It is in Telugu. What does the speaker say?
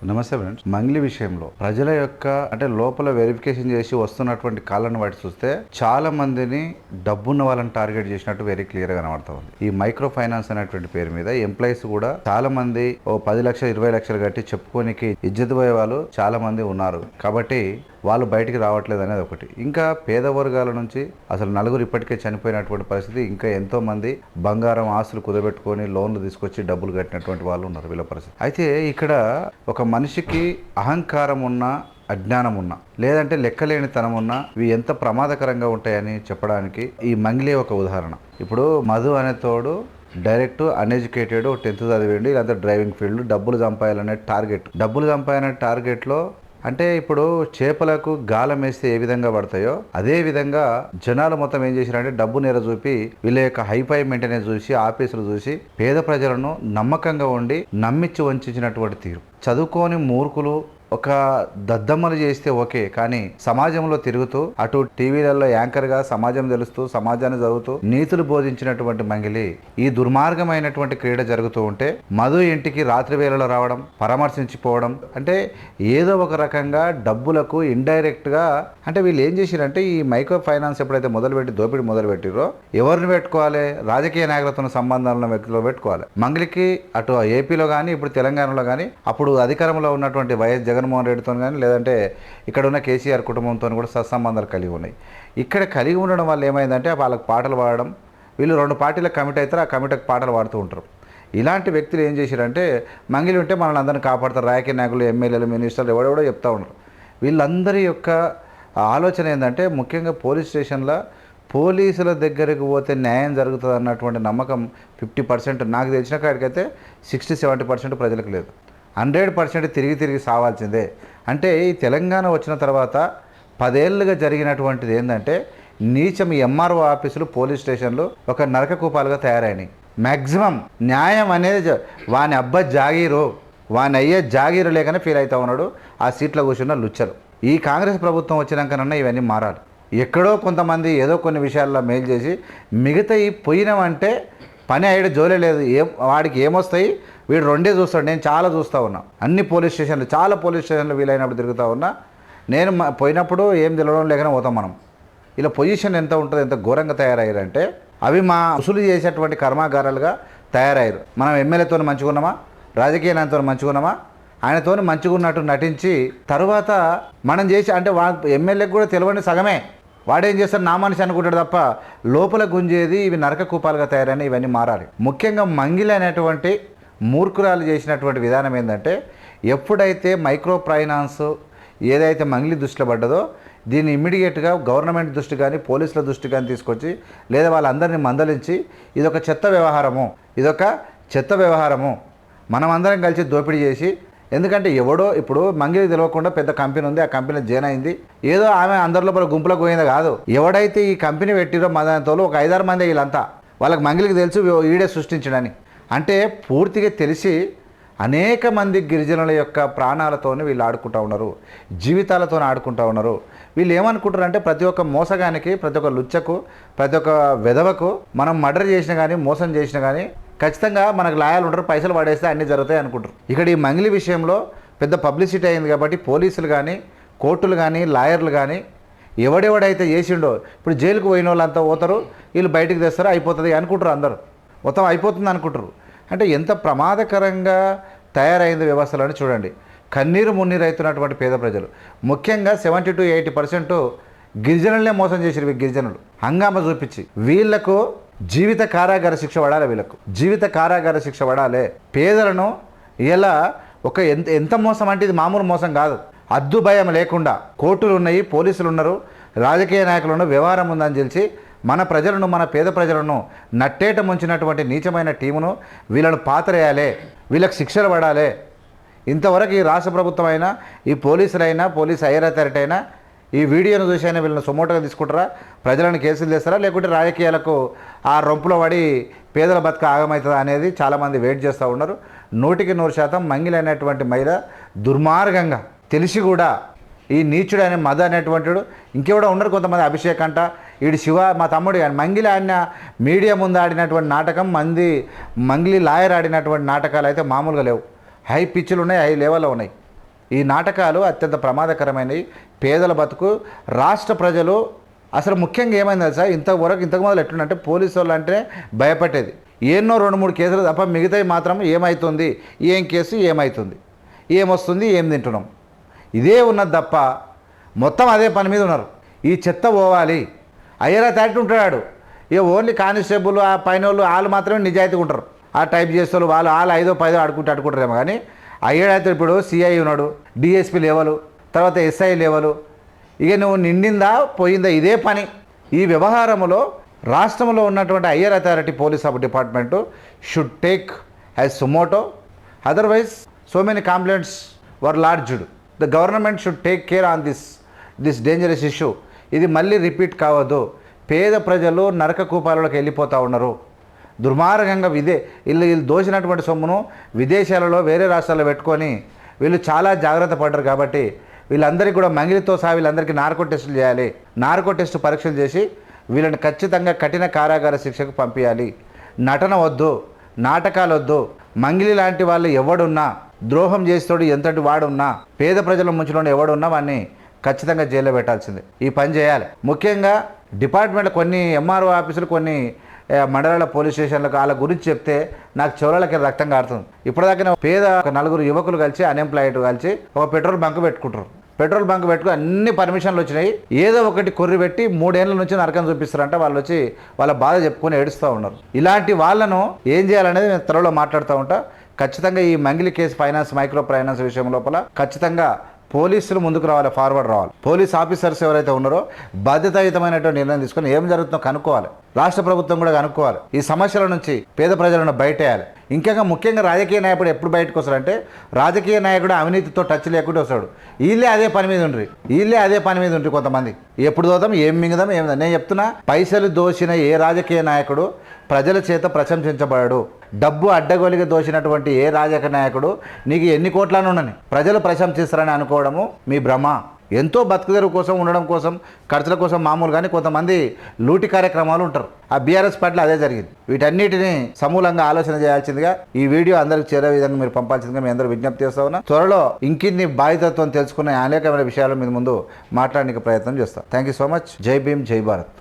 నమస్తే ఫ్రెండ్స్. మంగ్లీ విషయంలో ప్రజల యొక్క అంటే లోపల వెరిఫికేషన్ చేసి వస్తున్నటువంటి కాళ్ళను బట్టి చూస్తే చాలా మందిని డబ్బున్న వాళ్ళని టార్గెట్ చేసినట్టు వెరీ క్లియర్ గా కనబడతా ఉంది. ఈ మైక్రో ఫైనాన్స్ అనేటువంటి పేరు మీద ఎంప్లాయీస్ కూడా చాలా మంది 10 లక్షలు 20 లక్షలు కట్టి చెప్పుకోనికి ఇజ్జత్ పోయే వాళ్ళు చాలా మంది ఉన్నారు. కాబట్టి వాళ్ళు బయటికి రావట్లేదు అనేది ఒకటి. ఇంకా పేద వర్గాల నుంచి అసలు నలుగురు ఇప్పటికే చనిపోయినటువంటి పరిస్థితి. ఇంకా ఎంతో మంది బంగారం ఆస్తులు కుదబెట్టుకొని లోన్లు తీసుకొచ్చి డబ్బులు కట్టినటువంటి వాళ్ళు ఉన్నారు వీళ్ళ పరిస్థితి. అయితే ఇక్కడ ఒక మనిషికి అహంకారం ఉన్నా, అజ్ఞానం ఉన్నా, లేదంటే లెక్కలేనితనం ఉన్నా ఇవి ఎంత ప్రమాదకరంగా ఉంటాయని చెప్పడానికి ఈ మంగ్లీ ఒక ఉదాహరణ. ఇప్పుడు మధు అనే తోడు డైరెక్ట్ అన్ఎడ్యుకేటెడ్ 10th చదివేండి, ఇదంతా డ్రైవింగ్ ఫీల్డ్, డబ్బులు సంపాదాలనే టార్గెట్లో అంటే ఇప్పుడు చేపలకు గాలం వేస్తే ఏ విధంగా పడతాయో అదే విధంగా జనాలు మొత్తం ఏం చేశారంటే డబ్బు నేర చూపి వీళ్ళ యొక్క హైఫై మెయింటెనెన్స్ చూసి ఆఫీసులు చూసి పేద ప్రజలను నమ్మకంగా ఉండి నమ్మించి వంచినటువంటి తీరు. చదువుకోని మూర్ఖులు ఒక దద్దమ్మలు చేస్తే ఓకే, కానీ సమాజంలో తిరుగుతూ అటు టీవీలలో యాంకర్గా సమాజం తెలుస్తూ సమాజాన్ని చదువుతూ నీతులు బోధించినటువంటి మంగిలి ఈ దుర్మార్గమైనటువంటి క్రీడ జరుగుతూ ఉంటే మధు ఇంటికి రాత్రి వేళలో రావడం, పరామర్శించిపోవడం అంటే ఏదో ఒక రకంగా డబ్బులకు ఇండైరెక్ట్గా అంటే వీళ్ళు ఏం చేశారంటే ఈ మైక్రో ఫైనాన్స్ ఎప్పుడైతే దోపిడీ మొదలుపెట్టిరో ఎవరిని పెట్టుకోవాలి? రాజకీయ నాయకులతో సంబంధాలను వ్యక్తులు పెట్టుకోవాలి. మంగిలికి అటు ఏపీలో కానీ ఇప్పుడు తెలంగాణలో కానీ అప్పుడు అధికారంలో ఉన్నటువంటి వైఎస్ జగన్మోహన్ రెడ్డితో కానీ లేదంటే ఇక్కడ ఉన్న కేసీఆర్ కుటుంబంతో కూడా సత్సంబంధాలు కలిగి ఉన్నాయి. ఇక్కడ కలిగి ఉండడం వల్ల ఏమైందంటే వాళ్ళకి పాటలు పాడడం, వీళ్ళు 2 పార్టీలకు కమిట్ అవుతారు, ఆ కమిటీకి పాటలు పాడుతూ ఉంటారు. ఇలాంటి వ్యక్తులు ఏం చేశారంటే మంగిలి ఉంటే మనల్ని అందరినీ కాపాడతారు, రాజకీయ నాయకులు, ఎమ్మెల్యేలు, మినిస్టర్లు ఎవడెవడో చెప్తూ ఉన్నారు. వీళ్ళందరి యొక్క ఆలోచన ఏంటంటే ముఖ్యంగా పోలీస్ స్టేషన్లో పోలీసుల దగ్గరకు పోతే న్యాయం జరుగుతుంది అన్నటువంటి నమ్మకం 50%, నాకు తెలిసిన కాడికైతే 60-70% ప్రజలకు లేదు. 100% తిరిగి సావాల్సిందే. అంటే ఈ తెలంగాణ వచ్చిన తర్వాత 10 ఏళ్ళుగా జరిగినటువంటిది ఏంటంటే నీచం ఎంఆర్ఓ ఆఫీసులు, పోలీస్ స్టేషన్లు ఒక నరక కూపాలుగా తయారైనాయి. మ్యాక్సిమం న్యాయం అనేది వాని అబ్బా జాగీరు, వాని అయ్యే జాగీరు లేకనే ఫీల్ అవుతా ఉన్నాడు ఆ సీట్లో కూర్చున్న లుచ్చలు. ఈ కాంగ్రెస్ ప్రభుత్వం వచ్చినాకనన్నా ఇవన్నీ మారాలి. ఎక్కడో కొంతమంది ఏదో కొన్ని విషయాల్లో మేలు చేసి మిగతా ఈ పోయినామంటే పని అయ్యే జోలే లేదు. వాడికి ఏమొస్తాయి, వీడు 2 చూస్తాడు. నేను చాలా చూస్తూ ఉన్నా, అన్ని చాలా పోలీస్ స్టేషన్లు వీలైనప్పుడు తిరుగుతూ ఉన్నా. నేను పోయినప్పుడు ఏం తెలియడం లేకనే పోతాం మనం. ఇలా పొజిషన్ ఎంత ఉంటుంది, ఎంత ఘోరంగా తయారయ్యారంటే అవి మా వసూలు చేసేటువంటి కర్మాగారాలుగా తయారయ్యారు. మనం ఎమ్మెల్యేతో మంచిగున్నామా, రాజకీయ నాయకులతో మంచిగున్నామా, ఆయనతో మంచిగున్నట్టు నటించి తర్వాత మనం చేసి అంటే ఎమ్మెల్యేకి కూడా తెలియని సగమే వాడేం చేస్తాడు, నా మనిషి అనుకుంటాడు తప్ప లోపల గుంజేది ఇవి నరక కూపాలుగా తయారైన ఇవన్నీ మారాలి. ముఖ్యంగా మంగిలి అనేటువంటి మూర్ఖురాలు చేసినటువంటి విధానం ఏంటంటే ఎప్పుడైతే మైక్రో ఫైనాన్స్ ఏదైతే మంగిలి దృష్టిలో పడ్డదో దీన్ని ఇమ్మీడియట్గా గవర్నమెంట్ దృష్టి కానీ పోలీసుల దృష్టి కానీ తీసుకొచ్చి లేదా వాళ్ళందరినీ మందలించి ఇదొక చెత్త వ్యవహారము మనం అందరం కలిసి దోపిడీ చేసి, ఎందుకంటే ఎవడో ఇప్పుడు మంగిలి తెలియకుండా పెద్ద కంపెనీ ఉంది, ఆ కంపెనీ జాయిన్ అయింది, ఏదో ఆమె అందరి లోపల గుంపులకు పోయింది కాదు. ఎవడైతే ఈ కంపెనీ పెట్టిరో మదానితోలు ఒక 5-6 మంది వీళ్ళంతా వాళ్ళకి మంగిలికి తెలుసు ఈడే సృష్టించడని. అంటే పూర్తిగా తెలిసి అనేక మంది గిరిజనుల యొక్క ప్రాణాలతోనే వీళ్ళు ఆడుకుంటూ ఉన్నారు, జీవితాలతో ఆడుకుంటూ ఉన్నారు. వీళ్ళు ఏమనుకుంటారు అంటే ప్రతి ఒక్క మోసగానికి, ప్రతి ఒక్క లుచ్చకు, ప్రతి ఒక్క వెధవకు మనం మర్డర్ చేసినా కానీ మోసం చేసినా కానీ ఖచ్చితంగా మనకు లాయర్లు ఉంటారు, పైసలు పడేస్తే అన్నీ జరుగుతాయి అనుకుంటారు. ఇక్కడ ఈ మంగిలి విషయంలో పెద్ద పబ్లిసిటీ అయింది కాబట్టి పోలీసులు కానీ, కోర్టులు కానీ, లాయర్లు కానీ ఎవడెవడైతే చేసిండో ఇప్పుడు జైలుకు పోయిన వాళ్ళంతా పోతారు, వీళ్ళు బయటికి తెస్తారు, అయిపోతుంది అనుకుంటారు, అందరూ మొత్తం అయిపోతుంది అనుకుంటారు. అంటే ఎంత ప్రమాదకరంగా తయారైంది వ్యవస్థలు అని చూడండి. కన్నీరు మున్నీరు అవుతున్నటువంటి పేద ప్రజలు, ముఖ్యంగా 70-80% గిరిజనులనే మోసం చేసారు. గిరిజనులు హంగామా చూపించి వీళ్లకు జీవిత కారాగార శిక్ష పడాలి. పేదలను ఇలా ఒక ఎంత మోసం అంటే ఇది మామూలు మోసం కాదు. అద్దు భయం లేకుండా కోర్టులు ఉన్నాయి, పోలీసులు ఉన్నారు, రాజకీయ నాయకులు ఉన్నారు, వ్యవహారం ఉందని తెలిసి మన ప్రజలను, మన పేద ప్రజలను నట్టేట ముంచినటువంటి నీచమైన టీమును వీళ్ళను పాతరేయాలి, వీళ్ళకి శిక్షలు పడాలి. ఇంతవరకు ఈ రాష్ట్ర ప్రభుత్వం అయినా, ఈ పోలీసులైనా, పోలీస్ హైయర్ అథారిటీ అయినా ఈ వీడియోను చూసైనా వీళ్ళని సొమోటోగా తీసుకుంటారా, ప్రజలను కేసులు చేస్తారా, లేకుంటే రాజకీయాలకు ఆ రొంపులో పడి పేదల బతుక ఆగమవుతుందా అనేది చాలామంది వెయిట్ చేస్తూ ఉన్నారు. 100% మంగిలి అనేటువంటి మహిళ దుర్మార్గంగా తెలిసి కూడా ఈ నీచుడు అనే మద అనేటువంటి ఇంకెవడో ఉన్నారు కొంతమంది, అభిషేక్ అంట, ఈడు శివ మా తమ్ముడు కానీ మంగిలి ఆయన మీడియా ముందు ఆడినటువంటి నాటకం, మంగిలి లాయర్ ఆడినటువంటి నాటకాలు అయితే మామూలుగా లేవు. హై పిచ్చులు ఉన్నాయి, హై లెవెల్లో ఉన్నాయి. ఈ నాటకాలు అత్యంత ప్రమాదకరమైనవి. పేదల బతుకు, రాష్ట్ర ప్రజలు అసలు ముఖ్యంగా ఏమైంది తెలుసా, ఇంతకు మొదలు ఎట్లుందంటే పోలీసు వాళ్ళు అంటే భయపట్టేది. ఎన్నో 2-3 కేసులు తప్ప మిగతావి మాత్రం ఏమవుతుంది, ఏం కేసు ఏమవుతుంది, ఏమొస్తుంది, ఏం తింటున్నాం, ఇదే ఉన్నది తప్ప మొత్తం అదే పని మీద ఉన్నారు. ఈ చెత్త పోవాలి. అయ్యరా తాటి ఉంటాడు, ఇక ఓన్లీ కానిస్టేబుల్ ఆ పైన వాళ్ళు మాత్రమే నిజాయితీగా ఉంటారు. ఆ టైప్ చేస్తారు వాళ్ళు 5-10 ఆడుకుంటారేమో. కానీ అయ్యాడైతే ఇప్పుడు సిఐ ఉన్నాడు, డిఎస్పీ లెవెలు, తర్వాత ఎస్ఐ లెవెలు. ఇక నువ్వు నిండిందా పోయిందా ఇదే పని. ఈ వ్యవహారంలో రాష్ట్రంలో ఉన్నటువంటి higher authority police sub department should take as suo motu. Otherwise so many complaints were lodged. The government should take care on this dangerous issue. ఇది మళ్ళీ రిపీట్ కావద్దు. పేద ప్రజలు నరక కూపాలలోకి వెళ్ళిపోతూ ఉన్నారు. దుర్మార్గంగా వీళ్ళు దోచినటువంటి సొమ్మును విదేశాలలో వేరే రాష్ట్రాల్లో పెట్టుకొని వీళ్ళు చాలా జాగ్రత్త పడ్డారు. కాబట్టి వీళ్ళందరికీ కూడా మంగిలితో సహా వీళ్ళందరికీ నార్కో టెస్టులు చేయాలి. నార్కో టెస్టు పరీక్షలు చేసి వీళ్ళని ఖచ్చితంగా కఠిన కారాగార శిక్షకు పంపించాలి. నటన వద్దు, నాటకాలు వద్దు. మంగిలి లాంటి వాళ్ళు ఎవడున్నా, ద్రోహం చేసేటోడు ఎంతటి వాడున్నా, పేద ప్రజల ముంచులోనే ఎవడున్నా వాడిని ఖచ్చితంగా జైల్లో పెట్టాల్సిందే. ఈ పని చేయాలి. ముఖ్యంగా డిపార్ట్మెంట్లో కొన్ని ఎంఆర్ఓ ఆఫీసులు, కొన్ని మండలాల పోలీస్ స్టేషన్లకు వాళ్ళ గురించి చెప్తే నాకు చెవులకి రక్తం కారుతుంది. ఇప్పటిదాకా పేద 4 యువకులు కలిసి అన్ఎంప్లాయిడ్ కలిసి ఒక పెట్రోల్ బంక్ పెట్టుకుంటారు. పెట్రోల్ బంక్ పెట్టుకుని అన్ని పర్మిషన్లు వచ్చినాయి. ఏదో ఒకటి కొర్రి పెట్టి 3 ఏళ్ళ నుంచి నరకం చూపిస్తారంట. వాళ్ళు వచ్చి వాళ్ళ బాధ చెప్పుకొని ఏడుస్తూ ఉన్నారు. ఇలాంటి వాళ్ళను ఏం చేయాలనేది నేను త్వరలో మాట్లాడుతూ ఉంటా. ఖచ్చితంగా ఈ Mangli case finance, micro finance విషయం లోపల ఖచ్చితంగా పోలీసులు ముందుకు రావాలి, ఫార్వర్డ్ రావాలి. పోలీస్ ఆఫీసర్స్ ఎవరైతే ఉన్నారో బాధ్యతాయుతమైనటువంటి నిర్ణయం తీసుకొని ఏం జరుగుతుందో కనుక్కోవాలి. రాష్ట్ర ప్రభుత్వం కూడా కనుక్కోవాలి. ఈ సమస్యల నుంచి పేద ప్రజలను బయటేయాలి. ఇంకా ముఖ్యంగా రాజకీయ నాయకుడు ఎప్పుడు బయటకు వస్తాడంటే, రాజకీయ నాయకుడు అవినీతితో టచ్ లేకుండా వస్తాడు. వీళ్ళే అదే పని మీద ఉండ్రి కొంతమంది. ఎప్పుడు దోదాం, ఏం మింగదాం, నేను చెప్తున్నా, పైసలు దోచిన ఏ రాజకీయ నాయకుడు ప్రజల చేత ప్రశంసించబడడు. డబ్బు అడ్డగోలిగా దోచినటువంటి ఏ రాజకీయ నాయకుడు నీకు ఎన్ని కోట్లను ఉండని ప్రజలు ప్రశంసిస్తారని అనుకోవడము మీ భ్రమ. ఎంతో బతుకుదెరువు కోసం, ఉండడం కోసం, ఖర్చుల కోసం మామూలు. కానీ కొంతమంది లూటి కార్యక్రమాలు ఉంటారు. ఆ బీఆర్ఎస్ పార్టీలో అదే జరిగింది. వీటన్నిటిని సమూలంగా ఆలోచన చేయాల్సిందిగా ఈ వీడియో అందరికి చేరే విధంగా మీరు పంపాల్సిందిగా మీ అందరూ విజ్ఞప్తి చేస్తా ఉన్నా. త్వరలో ఇంకిన్ని బాధ్యతత్వం తెలుసుకునే అనేకమైన విషయాల మీద ముందు మాట్లాడడానికి ప్రయత్నం చేస్తాం. Thank you so much. జై భీమ్, జై భారత్.